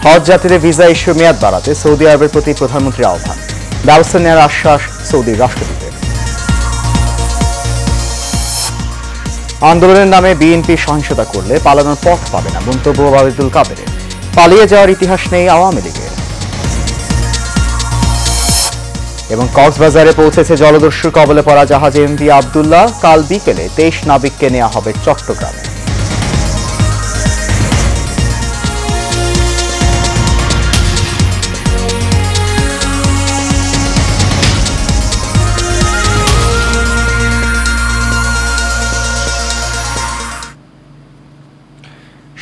হজ যাত্রীদের ভিসা ইস্যুর মেয়াদ বাড়াতে সৌদি আরবের প্রতি প্রধানমন্ত্রীর আহ্বান, ব্যবস্থা নেওয়ার আশ্বাস সৌদি রাষ্ট্রদূতের। আন্দোলনের নামে বিএনপি সহিংসতা করলে পালানোর পথ পাবে না, মন্তব্য ওবায়দুল কাদেরের। পালিয়ে যাওয়ার ইতিহাস নেই আওয়ামী লীগের। এবং কক্সবাজারে পৌঁছেছে জলদস্যুর কবলে পড়া জাহাজ এমভি আবদুল্লাহ। কাল বিকেলে 23 নাবিককে নেওয়া হবে চট্টগ্রামে।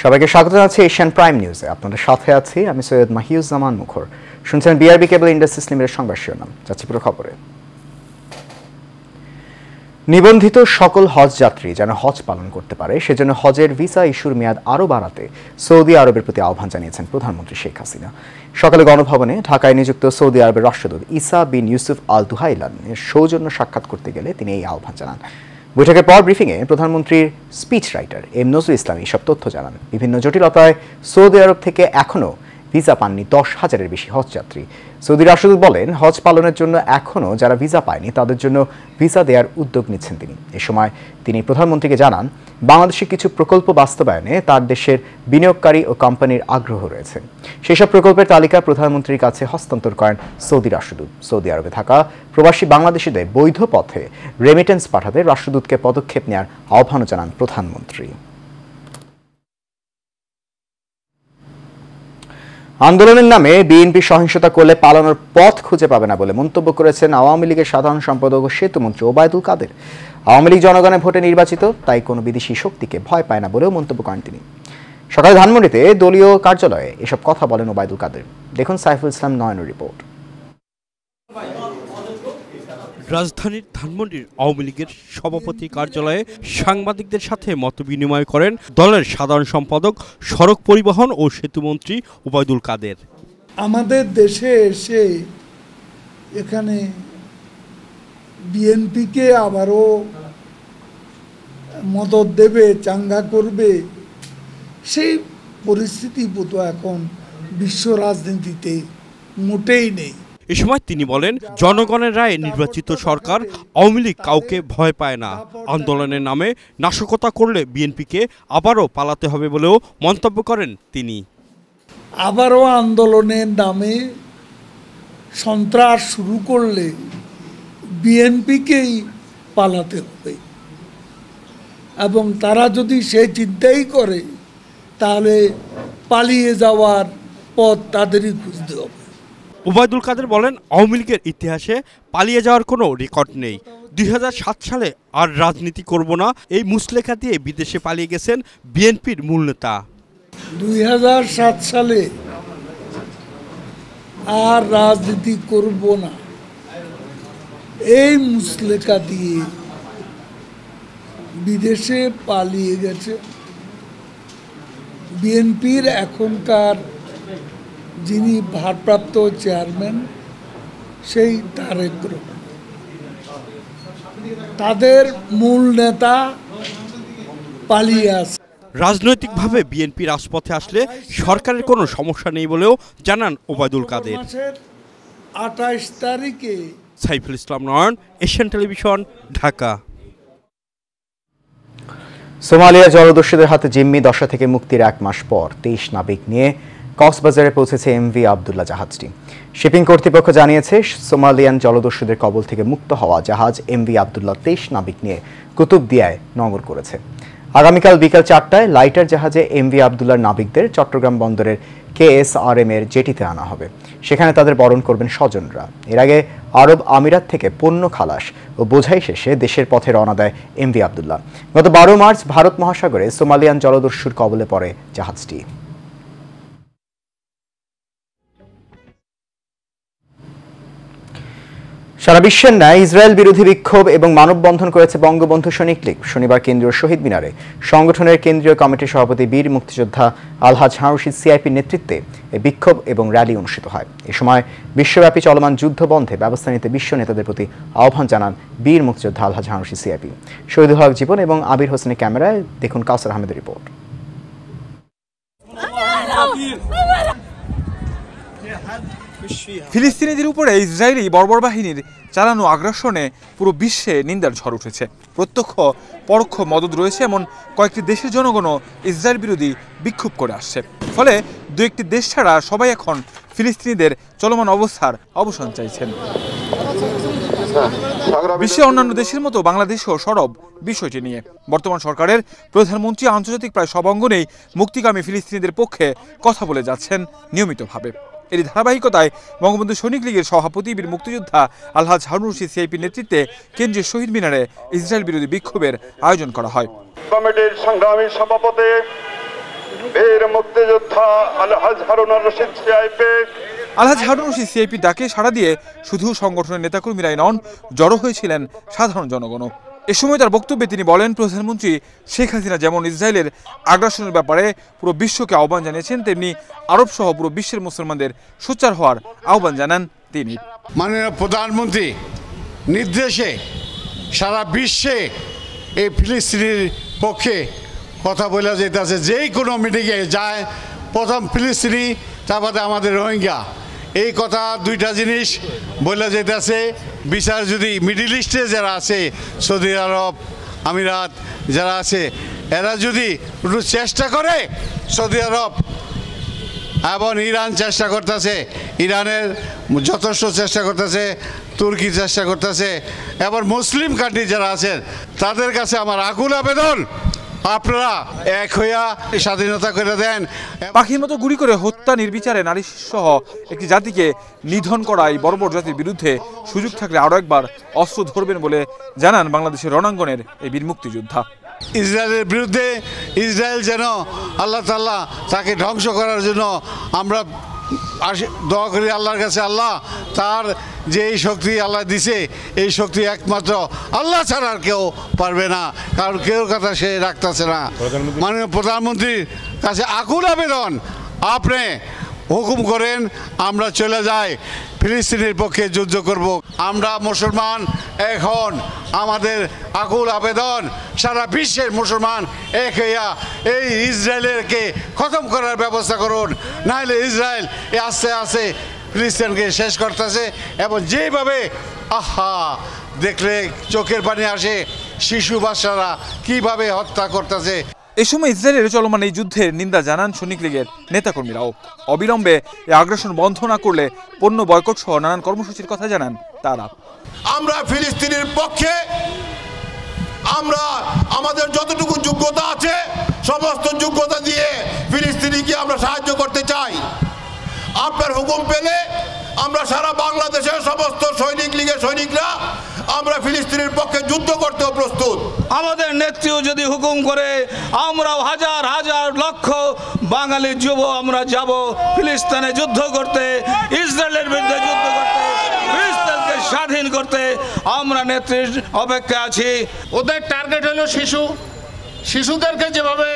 সবাইকে স্বাগত জানাচ্ছি এশিয়ান প্রাইম নিউজে। আপনাদের সাথে আছি আমি সৈয়দ মাহিউজ্জামান মুখর। শুনছেন বিআরবি কেবল ইন্ডাস্ট্রিজ লিমিটেড সংবাদ শিরোনাম। যাচ্ছি পুরো খবরে। নিবন্ধিত সকল হজ যাত্রী যেন হজ পালন করতে পারে, সেজন্য হজের ভিসা ইস্যুর মেয়াদ আরও বাড়াতে সৌদি আরবের প্রতি আহ্বান জানিয়েছেন প্রধানমন্ত্রী শেখ হাসিনা। সকালে গণভবনে ঢাকায় নিযুক্ত সৌদি আরবের রাষ্ট্রদূত ইসা বিন ইউসুফ আল দুহাইলান এর সৌজন্য সাক্ষাৎ করতে গেলে তিনি এই আহ্বান জানান। বৈঠকের পর ব্রিফিংয়ে প্রধানমন্ত্রীর speech writer M Nazrul Islam এসব তথ্য জানান। বিভিন্ন জটিলতায় সৌদি আরব থেকে এখনও ভিসা পাননি 10,000-এর বেশি হজ যাত্রী। সৌদি রাষ্ট্রদূত বলেন, হজ পালনের জন্য এখনও যারা ভিসা পায়নি তাদের জন্য ভিসা দেওয়ার উদ্যোগ নিচ্ছেন তিনি। এ সময় তিনি প্রধানমন্ত্রীকে জানান, বাংলাদেশে কিছু প্রকল্প বাস্তবায়নে তার দেশের বিনিয়োগকারী ও কোম্পানির আগ্রহ রয়েছে। সেসব প্রকল্পের তালিকা প্রধানমন্ত্রীর কাছে হস্তান্তর করেন সৌদি রাষ্ট্রদূত। সৌদি আরবে থাকা প্রবাসী বাংলাদেশিদের বৈধ পথে রেমিটেন্স পাঠাতে রাষ্ট্রদূতকে পদক্ষেপ নেওয়ার আহ্বানও জানান প্রধানমন্ত্রী। আন্দোলনের নামে বিএনপি সহিংসতা করলে পালানোর পথ খুঁজে পাবে না বলে মন্তব্য করেছেন আওয়ামী লীগের সাধারণ সম্পাদক ও সেতুমন্ত্রী ওবায়দুল কাদের। আওয়ামী লীগ জনগণের ভোটে নির্বাচিত, তাই কোনো বিদেশি শক্তিকে ভয় পায় না বলেও মন্তব্য করেন তিনি। সকালে ধানমন্ডিতে দলীয় কার্যালয়ে এসব কথা বলেন ওবায়দুল কাদের। দেখুন সাইফুল ইসলাম নয়নের রিপোর্ট। রাজধানীর ধানমন্ডির আওয়ামী লীগের সভাপতি কার্যালয়ে সাংবাদিকদের সাথে মতবিনিময় করেন দলের সাধারণ সম্পাদক, সড়ক পরিবহন ও সেতুমন্ত্রী ওবায়দুল কাদের। আমাদের দেশে এসে এখানে বিএনপিকে আবারও মদত দেবে, চাঙ্গা করবে, সেই পরিস্থিতি বোধ এখন বিশ্ব রাজনীতিতে মোটেই নেই। এ সময় তিনি বলেন, জনগণের রায়ে নির্বাচিত সরকার, আওয়ামী লীগ কাউকে ভয় পায় না। আন্দোলনের নামে নাশকতা করলে বিএনপিকে আবারও পালাতে হবে বলেও মন্তব্য করেন তিনি। আবারও আন্দোলনের নামে সন্ত্রাস শুরু করলে বিএনপিকেই পালাতে হবে, এবং তারা যদি সে চিন্তাই করে তাহলে পালিয়ে যাওয়ার পথ তাদেরই খুঁজতে হবে। ওবায়দুল কাদের বলেন, আওয়ামী লীগের ইতিহাসে পালিয়ে যাওয়ার কোনো রেকর্ড নেই। 2007 সালে আর রাজনীতি করব না, এই মুচলেখা দিয়ে বিদেশে পালিয়ে গেছেন বিএনপির মূল নেতা। 2007 সালে আর রাজনীতি করব না, এই মুচলেখা দিয়ে বিদেশে পালিয়ে গেছে বিএনপির এখনকার যিনি ভারপ্রাপ্ত চেয়ারম্যান, সেই তারেক রহমান। তাদের মূল নেতা পালিয়ে আছে। রাজনৈতিকভাবে বিএনপি রাজপথে আসলে সরকারের কোনো সমস্যা নেই বলেও জানান ওবায়দুল কাদের। 28 তারিখে সাইফুল ইসলাম নয়ন, এশিয়ান টেলিভিশন, ঢাকা। সোমালিয়া জলদস্যুদের হাতে জিম্মি দশা থেকে মুক্তির 1 মাস পর 23 নাবিক নিয়ে কক্সবাজারে পৌঁছেছে এমভি আবদুল্লাহ জাহাজটি। শিপিং কর্তৃপক্ষ জানিয়েছে, সোমালিয়ান জলদস্যুদের কবল থেকে মুক্ত হওয়া জাহাজ এমভি আবদুল্লাহ 23 নাবিক নিয়ে কুতুবদিয়ায় নোঙর করেছে। আগামীকাল বিকাল 4টায় লাইটার জাহাজে এমভি আবদুল্লাহর নাবিকদের চট্টগ্রাম বন্দরের KSRM এর জেটিতে আনা হবে। সেখানে তাদের বরণ করবেন স্বজনরা। এর আগে আরব আমিরাত থেকে পণ্য খালাস ও বোঝাই শেষে দেশের পথে রওনা দেয় এমভি আবদুল্লাহ। গত 12 মার্চ ভারত মহাসাগরে সোমালিয়ান জলদস্যুর কবলে পড়ে জাহাজটি। সারা বিশ্বের ন্যায় ইসরায়েল বিরোধী বিক্ষোভ এবং মানববন্ধন করেছে বঙ্গবন্ধু সৈনিক লীগ। শনিবার কেন্দ্রীয় শহীদ মিনারে সংগঠনের কেন্দ্রীয় কমিটির সভাপতি বীর মুক্তিযোদ্ধা আলহাজ হারুশিদ সিআইপির নেতৃত্বে এই বিক্ষোভ এবং র্যালি অনুষ্ঠিত হয়। এ সময় বিশ্বব্যাপী চলমান যুদ্ধ বন্ধে ব্যবস্থা নিতে বিশ্ব নেতাদের প্রতি আহ্বান জানান বীর মুক্তিযোদ্ধা আলহাজ হারুশিদ সিআইপি। শহীদুল হক জীবন এবং আবির হোসেনের ক্যামেরায় দেখুন কাউসার আহমেদের রিপোর্ট। ফিলিস্তিনিদের উপরে ইসরায়েলি বর্বর বাহিনীর চালানো আগ্রাসনে পুরো বিশ্বে নিন্দার ঝড় উঠেছে। প্রত্যক্ষ পরোক্ষ মদদ রয়েছে এমন কয়েকটি দেশের জনগণও ইসরায়েল বিরোধী বিক্ষোভ করে আসছে। ফলে দু একটি দেশ ছাড়া সবাই এখন ফিলিস্তিনিদের চলমান অবস্থার অবসান চাইছেন। বিশ্বের অন্যান্য দেশের মতো বাংলাদেশও সরব বিষয়টি নিয়ে। বর্তমান সরকারের প্রধানমন্ত্রী আন্তর্জাতিক প্রায় সব অঙ্গনেই মুক্তিকামী ফিলিস্তিনিদের পক্ষে কথা বলে যাচ্ছেন নিয়মিতভাবে। এর ধারাবাহিকতায় বঙ্গবন্ধু সৈনিক লীগের সভাপতি বীর মুক্তিযোদ্ধা আলহাজ হারুন রশিদ সিআইপির নেতৃত্বে কেন্দ্রীয় শহীদ মিনারে ইসরায়েল বিরোধী বিক্ষোভের আয়োজন করা হয়। কমিটির সংগ্রামী সভাপতি বীর মুক্তিযোদ্ধা আলহাজ হারুন রশিদ সিআইপি আলহাজ হারুন রশিদ সিআইপির ডাকে সাড়া দিয়ে শুধু সংগঠনের নেতাকর্মীরাই নন, জড়ো হয়েছিলেন সাধারণ জনগণও। এ সময় তার বক্তব্যে তিনি বলেন, প্রধানমন্ত্রী শেখ হাসিনা যেমন ইসরায়েলের আগ্রাসনের ব্যাপারে পুরো বিশ্বকে আহ্বান জানিয়েছেন, তেমনি আরব সহ পুরো বিশ্বের মুসলমানদের সোচ্চার হওয়ার আহ্বান জানান তিনি। মাননীয় প্রধানমন্ত্রী নির্দেশে সারা বিশ্বে এই ফিলিস্তিনির পক্ষে কথা বলা যেতেছে। যেই কোনো মিটিংয়ে যায় প্রথম ফিলিস্তিনি, তারপরে আমাদের রোহিঙ্গা, এই কথা দুইটা জিনিস বলা যেতেছে। বিচার যদি মিডল ইস্টে যারা আছে, সৌদি আরব, আমিরাত যারা আছে, এরা যদি একটু চেষ্টা করে, সৌদি আরব এবং ইরান চেষ্টা করতেছে, ইরানের যথেষ্ট চেষ্টা করতেছে, তুর্কি চেষ্টা করতেছে, এবার মুসলিম কান্ট্রি যারা আছেন তাদের কাছে আমার আকুল আবেদন, আপনারা এক হইয়া স্বাধীনতা করে দেন। পাখির মতো গুলি করে হত্যা, নির্বিচারে নারী সহ একটি জাতিকে নিধন করা এই বর্বর জাতির বিরুদ্ধে সুযোগ থাকলে আরও একবার অস্ত্র ধরবেন বলে জানান বাংলাদেশের রণাঙ্গনের এই বীর মুক্তিযোদ্ধা। ইসরায়েলের বিরুদ্ধে ইসরায়েল যেন আল্লাহ তাআলা তাকে ধ্বংস করার জন্য আমরা দোয়া করি আল্লাহর কাছে। আল্লাহ তার যে এই শক্তি আল্লাহ দিছে, এই শক্তি একমাত্র আল্লাহ ছাড়া আর কেউ পারবে না, কারণ কেউ কথা সে রাখতেছে না। মাননীয় প্রধানমন্ত্রীর কাছে আকুল আবেদন, আপনি হুকুম করেন আমরা চলে যাই, ফিলিস্তিনের পক্ষে যুদ্ধ করব। আমরা মুসলমান এখন আমাদের আকুল আবেদন, সারা বিশ্বের মুসলমান এক হইয়া এই ইসরায়েলকে খতম করার ব্যবস্থা করুন, নাহলে ইসরায়েল আস্তে আস্তে ফিলিস্তিনকে শেষ করতেছে। এবং যেভাবে দেখলে চোখের পানি আসে, শিশু বাচ্চারা কিভাবে হত্যা করতেছে। এ সময় ইসরায়েলের চলমান এই যুদ্ধের নিন্দা জানান সৈনিক লীগের নেতাকর্মীরাও। অবিলম্বে এই আগ্রাসন বন্ধ না করলে পণ্য বয়কট সহ নানান কর্মসূচির কথা জানান তারা। আমরা ফিলিস্তিনের পক্ষে, আমরা আমাদের যতটুকু যোগ্যতা আছে সমস্ত যোগ্যতা দিয়ে ফিলিস্তিনিকে আমরা সাহায্য করতে চাই। আপনার হুকুম পেলে আমরা সারা বাংলাদেশের সমস্ত সৈনিক লীগের সৈনিকরা আমরা ফিলিস্তিনের পক্ষে যুদ্ধ করতেও প্রস্তুত। আমাদের নেত্রীও যদি হুকুম করে, আমরাও হাজার হাজার লক্ষ বাঙালি যুব আমরা যাব ফিলিস্তিনে যুদ্ধ করতে, ইসরায়েলের বিরুদ্ধে যুদ্ধ করতে, ফিলিস্তিনকে স্বাধীন করতে। আমরা নেত্রীর অপেক্ষা আছি। ওদের টার্গেট হলো শিশু, শিশুদেরকে যেভাবে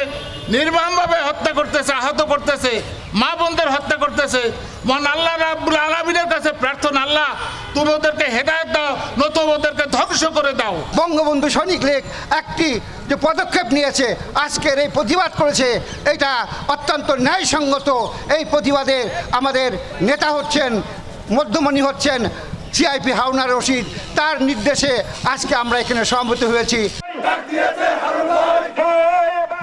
নির্মমভাবে হত্যা করতেছে, আহত করতেছে, মা বোনদের হত্যা করতেছে। মহান আল্লাহ রাব্বুল আলামিনের কাছে প্রার্থনা, আল্লাহ তুমি ওদেরকে হেদায়েত দাও, নতুবা ওদেরকে ধ্বংস করে দাও। বঙ্গবন্ধু সৈনিক লীগ একটি যে পদক্ষেপ নিয়েছে, আজকের এই প্রতিবাদ করেছে, এটা অত্যন্ত ন্যায়সঙ্গত। এই প্রতিবাদে আমাদের নেতা হচ্ছেন, মধ্যমণি হচ্ছেন সিআইপি হারুন রশিদ, তার নির্দেশে আজকে আমরা এখানে সমবেত হয়েছি।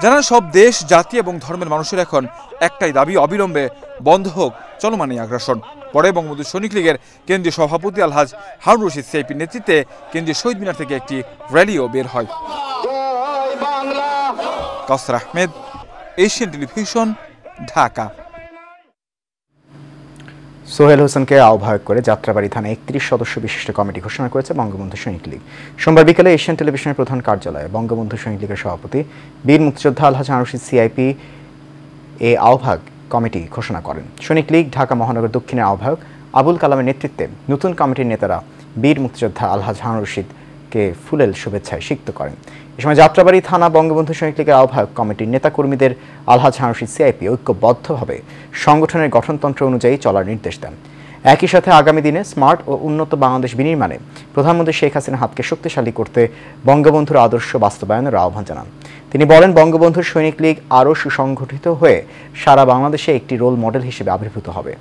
যারা সব দেশ, জাতি এবং ধর্মের মানুষের এখন একটাই দাবি, অবিলম্বে বন্ধ হোক চলমান এই আগ্রাসন। পরে বঙ্গবন্ধু সৈনিক লীগের কেন্দ্রীয় সভাপতি আলহাজ হারুন রশিদ সিআইপির নেতৃত্বে কেন্দ্রীয় শহীদ মিনার থেকে একটি র্যালিও বের হয়। কাউসার আহমেদ, এশিয়ান টেলিভিশন, ঢাকা। সোহেল হোসেনকে আহ্বায়ক করে যাত্রাবাড়ি থানায় 31 সদস্য বিশিষ্ট কমিটি ঘোষণা করেছে বঙ্গবন্ধু সৈনিক লীগ। সোমবার বিকেলে এশিয়ান টেলিভিশনের প্রধান কার্যালয়ে বঙ্গবন্ধু সৈনিক লীগের সভাপতি বীর মুক্তিযোদ্ধা আলহাজ হারুন রশিদ সিআইপি এ আহ্বায়ক কমিটি ঘোষণা করেন। সৈনিক লীগ ঢাকা মহানগর দক্ষিণের আহ্বায়ক আবুল কালামের নেতৃত্বে নতুন কমিটির নেতারা বীর মুক্তিযোদ্ধা আলহাজ হারুন রশিদকে ফুলেল শুভেচ্ছায় সিক্ত করেন। এ সময় যাত্রাবাড়ি থানা বঙ্গবন্ধু সৈনিক লীগের আহ্বায়ক কমিটির নেতাকর্মীদের আলহাজ হারুন রশিদ সিআইপি ঐক্যবদ্ধভাবে সংগঠনের গঠনতন্ত্র অনুযায়ী চলার নির্দেশ দেন। একই সাথে আগামী দিনে স্মার্ট ও উন্নত বাংলাদেশ বিনির্মাণে প্রধানমন্ত্রী শেখ হাসিনার হাতকে শক্তিশালী করতে বঙ্গবন্ধুর আদর্শ বাস্তবায়নের আহ্বান জানান। তিনি বলেন, বঙ্গবন্ধুর সৈনিক লীগ আরও সুসংগঠিত হয়ে সারা বাংলাদেশে একটি রোল মডেল হিসেবে আবির্ভূত হবে।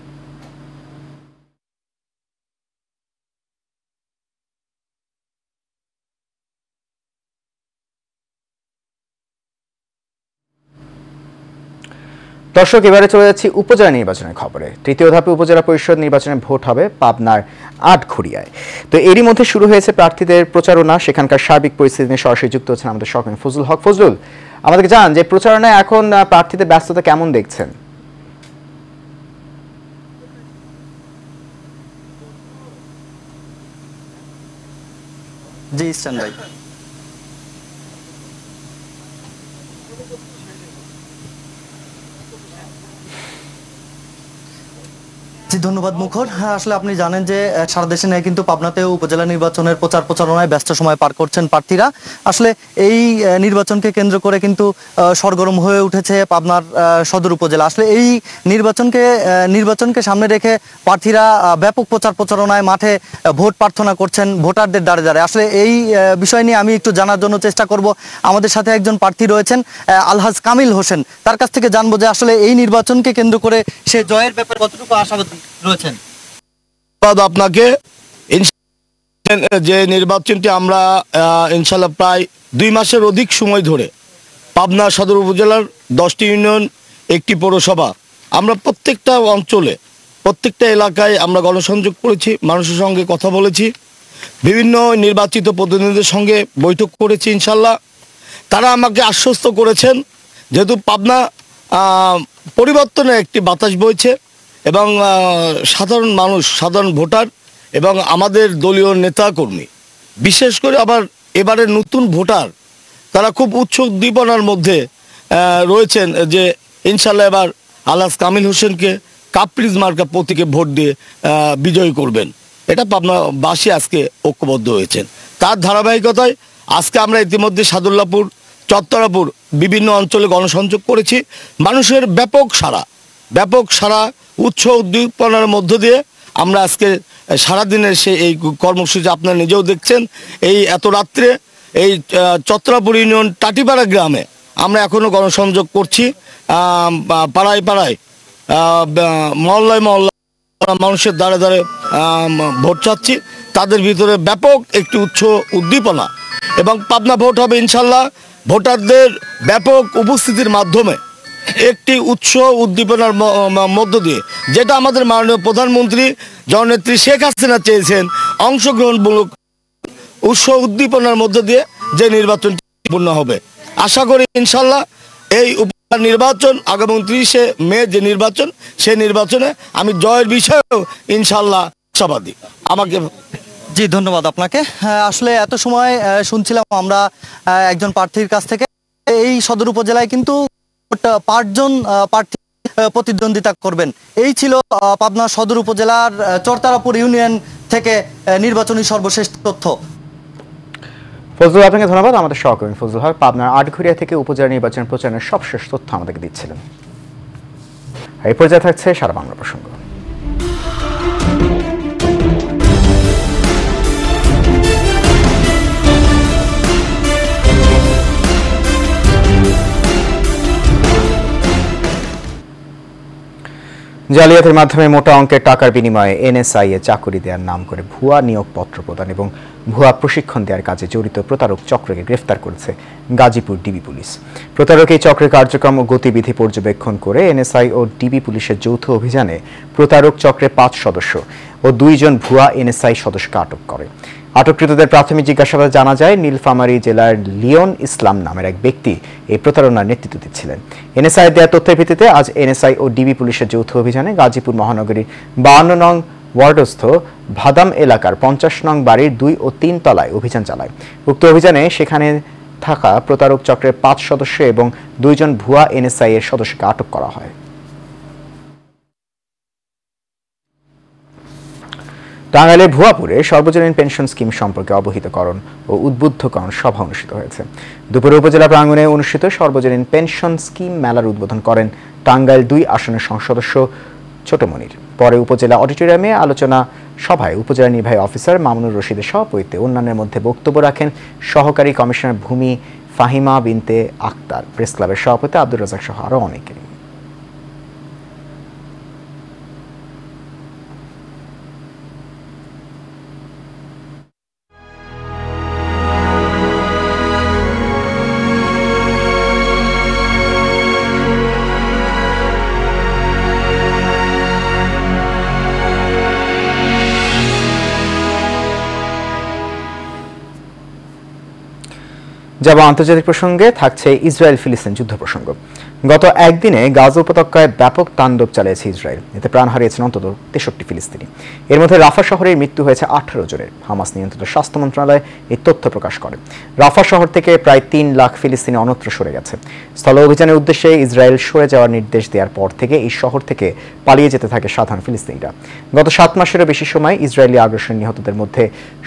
দর্শক, এবারে চলে যাচ্ছি উপজেলা নির্বাচনের খবরে। তৃতীয় ধাপে উপজেলা পরিষদ নির্বাচনে ভোট হবে পাবনার আটঘরিয়ায়। তো এরই মধ্যে শুরু হয়েছে প্রার্থীদের প্রচারণা। সেখানকার সার্বিক পরিস্থিতি নিয়ে সরাসরি যুক্ত হচ্ছেন আমাদের সহকর্মী ফজলুল হক। ফজলুল, আমাদেরকে জানান যে প্রচারণায় এখন প্রার্থীদের ব্যস্ততা কেমন দেখছেন? জি ইস্টান ভাই, জি ধন্যবাদ মুখর। হ্যাঁ, আসলে আপনি জানেন যে সারা দেশে নেয় কিন্তু পাবনাতেও উপজেলা নির্বাচনের প্রচারণায় ব্যস্ত সময় পার করছেন প্রার্থীরা। আসলে এই নির্বাচনকে কেন্দ্র করে কিন্তু সরগরম হয়ে উঠেছে পাবনার সদর উপজেলা। আসলে এই নির্বাচনকে সামনে রেখে প্রার্থীরা ব্যাপক প্রচারণায় মাঠে ভোট প্রার্থনা করছেন ভোটারদের দ্বারে দ্বারে। আসলে এই বিষয় নিয়ে আমি একটু জানার জন্য চেষ্টা করব। আমাদের সাথে একজন প্রার্থী রয়েছেন আলহাজ কামিল হোসেন, তার কাছ থেকে জানবো যে আসলে এই নির্বাচনকে কেন্দ্র করে সে জয়ের ব্যাপারে কতটুকু আশাবাদী রয়েছেন। আপনাকে যে নির্বাচনটি আমরা ইনশাল্লাহ প্রায় 2 মাসের অধিক সময় ধরে পাবনা সদর উপজেলার 10টি ইউনিয়ন, 1টি পৌরসভা, আমরা প্রত্যেকটা অঞ্চলে প্রত্যেকটা এলাকায় আমরা গণসংযোগ করেছি, মানুষের সঙ্গে কথা বলেছি, বিভিন্ন নির্বাচিত প্রতিনিধিদের সঙ্গে বৈঠক করেছি। ইনশাল্লাহ তারা আমাকে আশ্বস্ত করেছেন যেহেতু পাবনা পরিবর্তনের একটি বাতাস বইছে এবং সাধারণ মানুষ, সাধারণ ভোটার এবং আমাদের দলীয় নেতাকর্মী, বিশেষ করে আবার এবারের নতুন ভোটার, তারা খুব উদ্দীপনার মধ্যে রয়েছেন যে ইনশাল্লাহ এবার আলহাজ কামিল হোসেনকে কাপ্রিজ মার্কা প্রতীকে ভোট দিয়ে বিজয়ী করবেন। এটা পাবনাবাসী আজকে ঐক্যবদ্ধ হয়েছেন। তার ধারাবাহিকতায় আজকে আমরা ইতিমধ্যে সাদুল্লাপুর, চত্বরাপুর বিভিন্ন অঞ্চলে গণসংযোগ করেছি। মানুষের ব্যাপক সারা উদ্দীপনার মধ্য দিয়ে আমরা আজকে সারাদিনের এই কর্মসূচি আপনারা নিজেও দেখছেন। এই এত রাত্রে এই চত্বরাপুর ইউনিয়ন টাটিপাড়া গ্রামে আমরা এখনও গণসংযোগ করছি। পাড়ায় মহল্লায় মানুষের দ্বারে দ্বারে ভোট চাচ্ছি। তাদের ভিতরে ব্যাপক একটি উদ্দীপনা এবং পাবনা ভোট হবে ইনশাল্লাহ ভোটারদের ব্যাপক উপস্থিতির মাধ্যমে, একটি উদ্দীপনার মধ্য দিয়ে, যেটা আমাদের মাননীয় প্রধানমন্ত্রী জননেত্রী শেখ হাসিনা চেয়েছেন, অংশগ্রহণমূলক উদ্দীপনার মধ্য দিয়ে যে নির্বাচনটি পূর্ণ হবে। আশা করি ইনশাল্লাহ এই নির্বাচন আগামী 29শে মে যে নির্বাচন, সেই নির্বাচনে আমি জয়ের বিষয়েও ইনশাল্লাহ আশাবাদী। আমাকে জি ধন্যবাদ আপনাকে। আসলে এত সময় শুনছিলাম আমরা একজন প্রার্থীর কাছ থেকে, এই সদর উপজেলায় কিন্তু 5 জন প্রার্থী প্রতিদ্বন্দ্বিতা করবেন। এই ছিল পাবনা সদর উপজেলার চরতারাপুর ইউনিয়ন থেকে নির্বাচনী সর্বশেষ তথ্য। ফজলুল, আপনাকে ধন্যবাদ। আমাদের সহকর্মী ফজলুল হক পাবনার আটঘরিয়া থেকে উপজেলা নির্বাচন প্রচারের সবশেষ তথ্য আমাদেরকে দিচ্ছিলেন। এই পর্যায়ে থাকছে সারা বাংলা প্রসঙ্গ। জালিয়াতির মাধ্যমে মোটা অঙ্কের টাকার বিনিময়ে এনএসআই এ চাকরি দেওয়ার নাম করে ভুয়া নিয়োগপত্র প্রদান এবং ভুয়া প্রশিক্ষণ দেওয়ার কাজে জড়িত প্রতারক চক্রকে গ্রেফতার করেছে গাজীপুর ডিবি পুলিশ। প্রতারক এই চক্রের কার্যক্রম ও গতিবিধি পর্যবেক্ষণ করে এনএসআই ও ডিবি পুলিশের যৌথ অভিযানে প্রতারক চক্রের 5 সদস্য ও 2 জন ভুয়া এনএসআই সদস্যকে আটক করে। আটককৃতদের প্রাথমিক জিজ্ঞাসাবাদে জানা যায় নীলফামারী জেলার লিওন ইসলাম নামের এক ব্যক্তি এই প্রতারণার নেতৃত্ব দিচ্ছিলেন। এনএসআই দেওয়া তথ্যের ভিত্তিতে আজ এনএসআই ও ডিবি পুলিশের যৌথ অভিযানে গাজীপুর মহানগরীর 52 নং ওয়ার্ডস্থ ভাদাম এলাকার 50 নং বাড়ির 2 ও 3 তলায় অভিযান চালায়। উক্ত অভিযানে সেখানে থাকা প্রতারক চক্রের 5 সদস্য এবং 2 জন ভুয়া এনএসআই এর সদস্যকে আটক করা হয়। টাঙ্গাইলে ভুয়াপুরে সর্বজনীন পেনশন স্কিম সম্পর্কে অবহিতকরণ ও উদ্বুদ্ধকরণ সভা অনুষ্ঠিত হয়েছে। দুপুরে উপজেলা প্রাঙ্গণে অনুষ্ঠিত সর্বজনীন পেনশন স্কিম মেলার উদ্বোধন করেন টাঙ্গাইল 2 আসনের সংসদ সদস্য ছোট মনির। পরে উপজেলা অডিটোরিয়ামে আলোচনা সভায় উপজেলা নির্বাহী অফিসার মামুনুর রশিদের সভাপতিত্বে অন্যান্যের মধ্যে বক্তব্য রাখেন সহকারী কমিশনার ভূমি ফাহিমা বিনতে আক্তার, প্রেস ক্লাবের সভাপতি আব্দুর রাজাক সহ আরও অনেকে। যাব আন্তর্জাতিক প্রসঙ্গে, থাকছে ইসরায়েল ফিলিস্তিন যুদ্ধ প্রসঙ্গ। গত একদিনে গাজা উপত্যকায় ব্যাপক তাণ্ডব চালিয়েছে ইসরায়েল। এতে প্রাণ হারিয়েছেন অন্তত 63 ফিলিস্তিনি। এর মধ্যে রাফা শহরের মৃত্যু হয়েছে 18 জনের। হামাস নিয়ন্ত্রিত স্বাস্থ্য মন্ত্রণালয় এই তথ্য প্রকাশ করে। রাফা শহর থেকে প্রায় 3 লাখ ফিলিস্তিনি অন্যত্র সরে গেছে। স্থল অভিযানের উদ্দেশ্যে ইসরায়েল সরে যাওয়ার নির্দেশ দেওয়ার পর থেকে এই শহর থেকে পালিয়ে যেতে থাকে সাধারণ ফিলিস্তিনিরা। গত 7 মাসেরও বেশি সময় ইসরায়েলি আগ্রাসন নিহতদের মধ্যে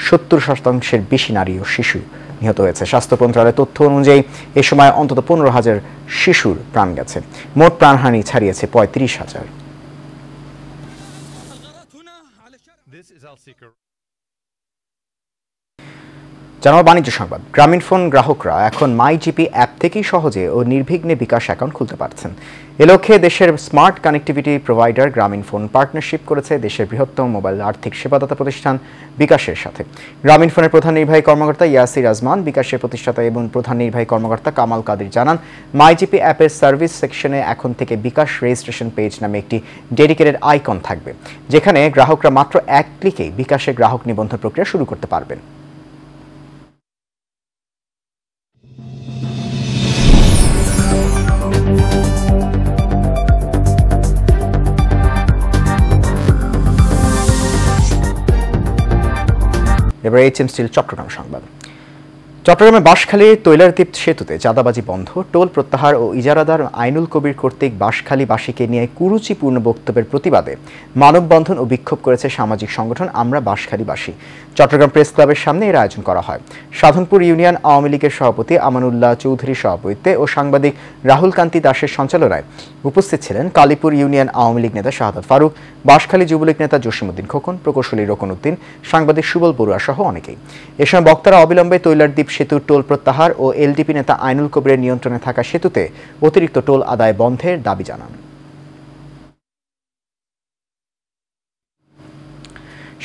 70% বেশি নারী ও শিশু নিহত হয়েছে। স্বাস্থ্য মন্ত্রণালয়ের তথ্য অনুযায়ী এ সময় অন্তত 15,000 শিশুর প্রাণ গেছে। মোট প্রাণহানি ছাড়িয়েছে 35,000। জানাবো বাণিজ্য সংবাদ। গ্রামীণ ফোন গ্রাহকরা এখন মাইজিপি অ্যাপ থেকেই সহজে ও নির্বিঘ্নে বিকাশ অ্যাকাউন্ট খুলতে পারছেন। এ লক্ষ্যে দেশের স্মার্ট কানেক্টিভিটি প্রোভাইডার গ্রামীণ ফোন পার্টনারশিপ করেছে দেশের বৃহত্তম মোবাইল আর্থিক সেবাদাতা প্রতিষ্ঠান বিকাশের সাথে। গ্রামীণ ফোনের প্রধান নির্বাহী কর্মকর্তা ইয়াসির আজমান, বিকাশের প্রতিষ্ঠাতা এবং প্রধান নির্বাহী কর্মকর্তা কামাল কাদির জানান, মাইজিপি অ্যাপের সার্ভিস সেকশনে এখন থেকে বিকাশ রেজিস্ট্রেশন পেজ নামে একটি ডেডিকেটেড আইকন থাকবে, যেখানে গ্রাহকরা মাত্র 1 ক্লিকেই বিকাশের গ্রাহক নিবন্ধন প্রক্রিয়া শুরু করতে পারবেন। এবার এইচএম স্টিল চট্টগ্রাম সংবাদ। চট্টগ্রামে বাঁশখালীর তৈলারদ্বীপ সেতুতে চাঁদাবাজি বন্ধ, টোল প্রত্যাহার ও ইজারাদার আইনুল কবির কর্তৃক বাঁশখালীবাসীকে নিয়ে কুরুচিপূর্ণ বক্তব্যের প্রতিবাদে মানববন্ধন ও বিক্ষোভ করেছে সামাজিক সংগঠন আমরা বাঁশখালীবাসী। চট্টগ্রাম প্রেস ক্লাবের সামনে এর আয়োজন করা হয়। সাধনপুর ইউনিয়ন আওয়ামী লীগের সভাপতি আমানুল্লাহ চৌধুরীর সভাপতিত্বে ও সাংবাদিক রাহুল কান্তি দাসের সঞ্চালনায় উপস্থিত ছিলেন কালীপুর ইউনিয়ন আওয়ামী লীগ নেতা শাহাদাত ফারুক, বাঁশখালী যুবলীগ নেতা জসিমউদ্দিন খোকন, প্রকৌশলী রোকন উদ্দিন, সাংবাদিক সুবল বড়ুয়া সহ অনেকেই। এ সময় বক্তারা অবিলম্বে তৈলারদ্বীপ সেতুর টোল প্রত্যাহার ও এলডিপি নেতা আইনুল কবিরের নিয়ন্ত্রণে থাকা সেতুতে অতিরিক্ত টোল আদায় বন্ধের দাবি জানান।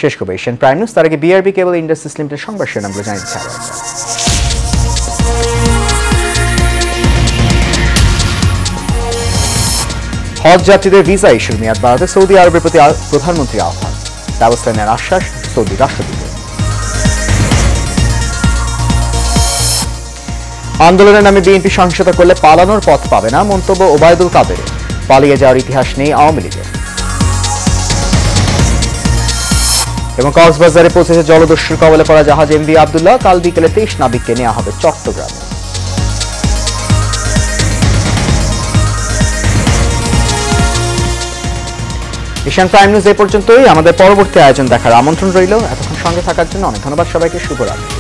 শেষ করবে এশিয়ান প্রাইম নিউজ। তার আগে বিআরবি কেবল ইন্ডাস্ট্রিজ লিমিটেড সংবাদ শিরোনামগুলো জানিয়ে দিচ্ছে। হজ যাত্রীদের ভিসা ইস্যুর মেয়াদ বাড়াতে সৌদি আরবের প্রতি প্রধানমন্ত্রীর আহ্বান, ব্যবস্থা নেওয়ার আশ্বাস সৌদি রাষ্ট্রদূতের। আন্দোলনের নামে বিএনপি সহিংসতা করলে পালানোর পথ পাবে না, মন্তব্য ওবায়দুল কাদের। পালিয়ে যাওয়ার ইতিহাস নেই আওয়ামী লীগের। এবং কক্সবাজারে পৌঁছেছে জলদস্যুর কবলে পড়া জাহাজ এমভি আব্দুল্লাহ। কাল বিকেলে 23 নাবিককে নেওয়া হবে চট্টগ্রামে। এশিয়ান প্রাইম নিউজ এ পর্যন্তই। আমাদের পরবর্তী আয়োজন দেখার আমন্ত্রণ রইল। এতক্ষণ সঙ্গে থাকার জন্য অনেক ধন্যবাদ সবাইকে। শুভরাত্রি।